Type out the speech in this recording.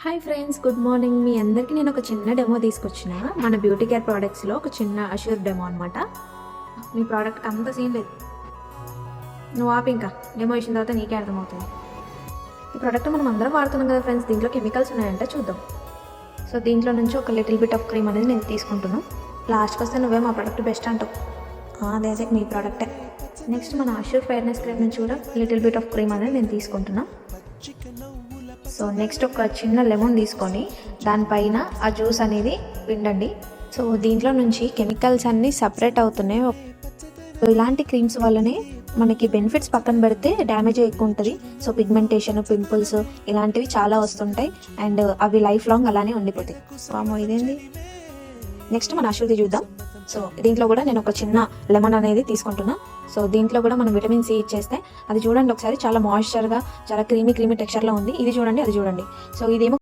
Hi friends, good morning. మీ అందరికీ నేను ఒక చిన్న డెమో తీసుకొచ్చిన మన బ్యూటీ కేర్ ప్రోడక్ట్స్లో ఒక చిన్న అష్యూర్ డెమో అనమాట. మీ ప్రోడక్ట్కి అంత సీన్ లేదు, నువ్వు ఆపి ఇంకా డెమో ఇచ్చిన తర్వాత నీకే అర్థమవుతుంది. ఈ ప్రోడక్ట్ మనం అందరం వాడుతున్నాం కదా ఫ్రెండ్స్, దీంట్లో కెమికల్స్ ఉన్నాయంటే చూద్దాం. సో దీంట్లో నుంచి ఒక లిటిల్ బిట్ ఆఫ్ క్రీమ్ అనేది నేను తీసుకుంటున్నాను. లాస్ట్కి వస్తే నువ్వే మా ప్రోడక్ట్ బెస్ట్ అంటావు, అదే మీ ప్రోడక్టే. నెక్స్ట్ మన అష్యూర్ ఫెయిర్నెస్ క్రీమ్ నుంచి కూడా లిటిల్ బిట్ ఆఫ్ క్రీమ్ అనేది నేను తీసుకుంటున్నాను. సో నెక్స్ట్ ఒక చిన్న లెమన్ తీసుకొని దానిపైన ఆ జ్యూస్ అనేది పిండండి. సో దీంట్లో నుంచి కెమికల్స్ అన్నీ సపరేట్ అవుతున్నాయి. ఇలాంటి క్రీమ్స్ వల్లనే మనకి బెనిఫిట్స్ పక్కన పెడితే డ్యామేజ్ ఎక్కువ ఉంటుంది. సో పిగ్మెంటేషన్, పింపుల్స్ ఇలాంటివి చాలా వస్తుంటాయి అండ్ అవి లైఫ్ లాంగ్ అలానే ఉండిపోతాయి. సో అమ్మో ఇదేంది. నెక్స్ట్ మన అశ్వతి చూద్దాం. సో దీంట్లో కూడా నేను ఒక చిన్న లెమన్ అనేది తీసుకుంటున్నా. సో దీంట్లో కూడా మనం విటమిన్ సి ఇచ్చేస్తే అది చూడండి ఒకసారి, చాలా మాయిశ్చర్గా చాలా క్రీమీ టెక్స్చర్లో ఉంది. ఇది చూడండి, అది చూడండి. సో ఇదేమో